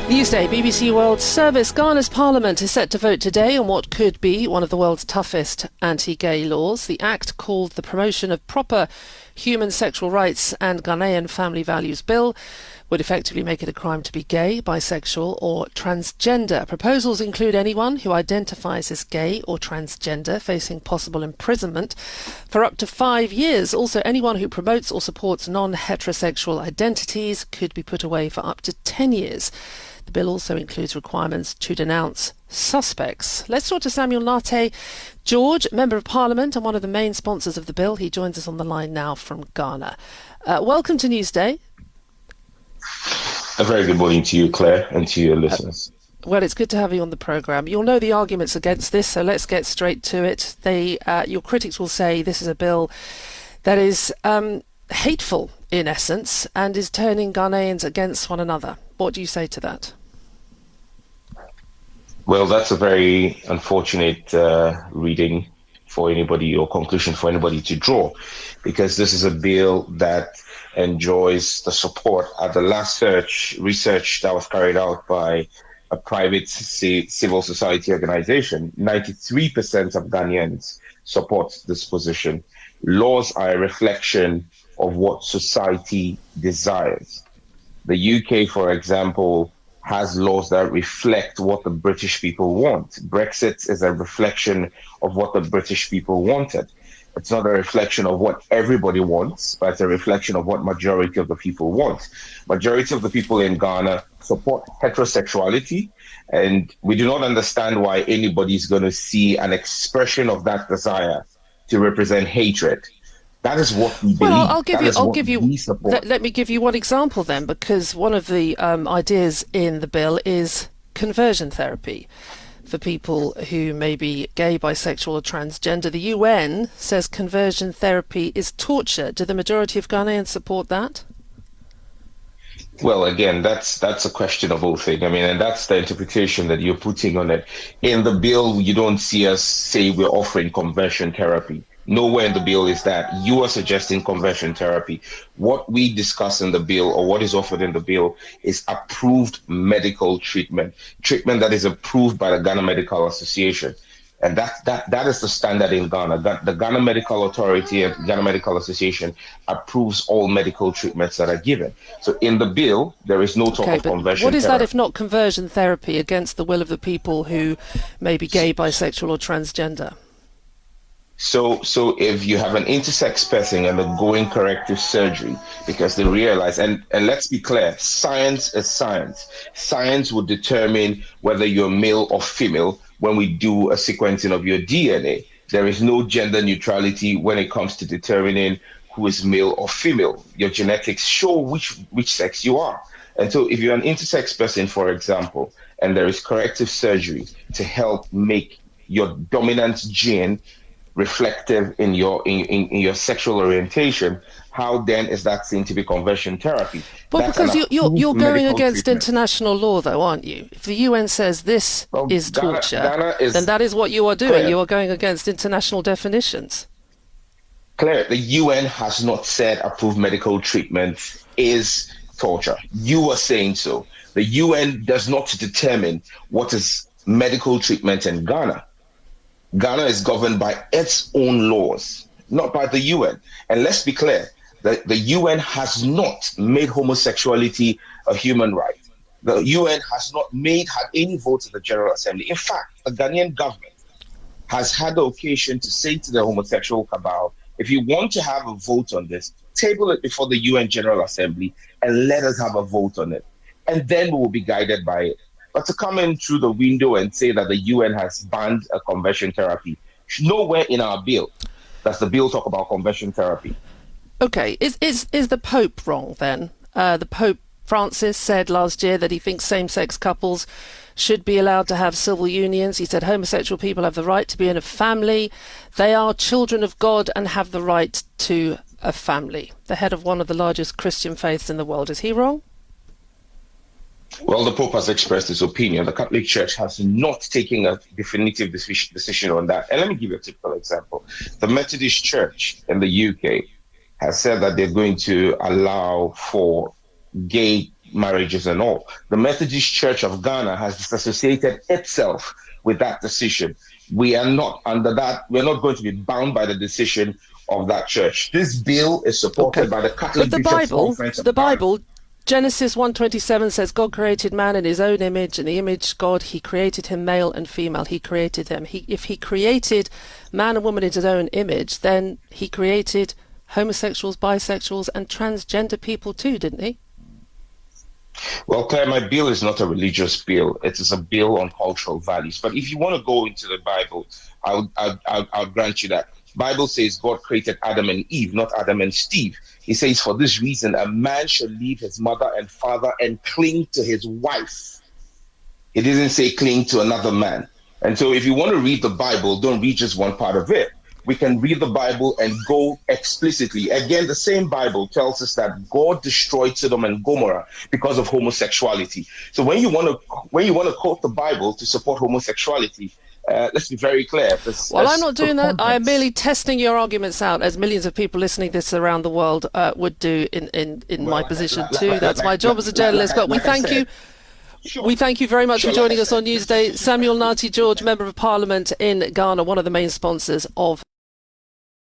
Newsday, BBC World Service. Ghana's parliament is set to vote today on what could be one of the world's toughest anti-gay laws. The act, called the Promotion of Proper Human Sexual Rights and Ghanaian Family Values Bill, would effectively make it a crime to be gay, bisexual or transgender. Proposals include anyone who identifies as gay or transgender facing possible imprisonment for up to 5 years. Also, anyone who promotes or supports non-heterosexual identities could be put away for up to 10 years. The bill also includes requirements to denounce suspects. Let's talk to Samuel Nate George, Member of Parliament and one of the main sponsors of the bill. He joins us on the line now from Ghana. Welcome to Newsday. A very good morning to you, Claire, and to your listeners. Well, it's good to have you on the programme. You'll know the arguments against this, so let's get straight to it. Your critics will say this is a bill that is hateful, in essence, and is turning Ghanaians against one another. What do you say to that? Well, that's a very unfortunate reading for anybody, or conclusion for anybody to draw, because this is a bill that enjoys the support. At the last research that was carried out by a private civil society organization, 93% of Ghanaians support this position. Laws are a reflection of what society desires. The UK, for example, has laws that reflect what the British people want. Brexit is a reflection of what the British people wanted. It's not a reflection of what everybody wants, but it's a reflection of what majority of the people want. Majority of the people in Ghana support heterosexuality, and we do not understand why anybody is going to see an expression of that desire to represent hatred. That is what we believe. Well, let me give you one example then, because one of the ideas in the bill is conversion therapy for people who may be gay, bisexual or transgender. The UN says conversion therapy is torture. Do the majority of Ghanaians support that? Well, again, that's a questionable thing. I mean, and that's the interpretation that you're putting on it. In the bill, you don't see us say we're offering conversion therapy. Nowhere in the bill is that. You are suggesting conversion therapy. What we discuss in the bill, or what is offered in the bill, is approved medical treatment that is approved by the Ghana Medical Association. And that is the standard in Ghana. The Ghana Medical Authority and Ghana Medical Association approves all medical treatments that are given. So in the bill, there is no talk of conversion therapy. What is that if not conversion therapy against the will of the people who may be gay, bisexual or transgender? So if you have an intersex person and they're going corrective surgery because they realize, and let's be clear, science is science. Science will determine whether you're male or female when we do a sequencing of your DNA. There is no gender neutrality when it comes to determining who is male or female. Your genetics show which sex you are. And so if you're an intersex person, for example, and there is corrective surgery to help make your dominant gene reflective in your sexual orientation, how then is that seen to be conversion therapy? Well, because you're going against international law, though, aren't you? If the UN says this is torture, then that is what you are doing. Claire, you are going against international definitions. Claire, the UN has not said approved medical treatment is torture. You are saying so. The UN does not determine what is medical treatment in Ghana. Ghana is governed by its own laws, not by the UN. And let's be clear, the UN has not made homosexuality a human right. The UN has not had any votes in the General Assembly. In fact, the Ghanaian government has had the occasion to say to the homosexual cabal, if you want to have a vote on this, table it before the UN General Assembly and let us have a vote on it. And then we will be guided by it. But to come in through the window and say that the UN has banned a conversion therapy, nowhere in our bill does the bill talk about conversion therapy. Okay, is the Pope wrong then? The Pope Francis said last year that he thinks same-sex couples should be allowed to have civil unions. He said homosexual people have the right to be in a family. They are children of God and have the right to a family. The head of one of the largest Christian faiths in the world. Is he wrong? Well, the Pope has expressed his opinion. The Catholic Church has not taken a definitive decision on that. And let me give you a typical example. The Methodist Church in the UK has said that they're going to allow for gay marriages and all. The Methodist Church of Ghana has disassociated itself with that decision. We are not under that. We're not going to be bound by the decision of that church. This bill is supported by the Catholic But Bishops' Conference of the Ghana. Bible, Genesis 1:27 says God created man in his own image, in the image God he created him, male and female, he created them. If he created man and woman in his own image, then he created homosexuals, bisexuals and transgender people too, didn't he? Well, Claire, my bill is not a religious bill. It is a bill on cultural values. But if you want to go into the Bible, I'll grant you that. Bible says God created Adam and Eve, not Adam and Steve. He says, for this reason, a man shall leave his mother and father and cling to his wife. It doesn't say cling to another man. And so if you want to read the Bible, don't read just one part of it. We can read the Bible and go explicitly. Again, the same Bible tells us that God destroyed Sodom and Gomorrah because of homosexuality. So when you want to quote the Bible to support homosexuality, let's be very clear. I'm not doing that. I am merely testing your arguments out, as millions of people listening to this around the world would do in my position too. That's my job as a journalist. But we thank you. Sure. We thank you very much for joining us on Newsday. Samuel Nati George, Member of Parliament in Ghana, one of the main sponsors of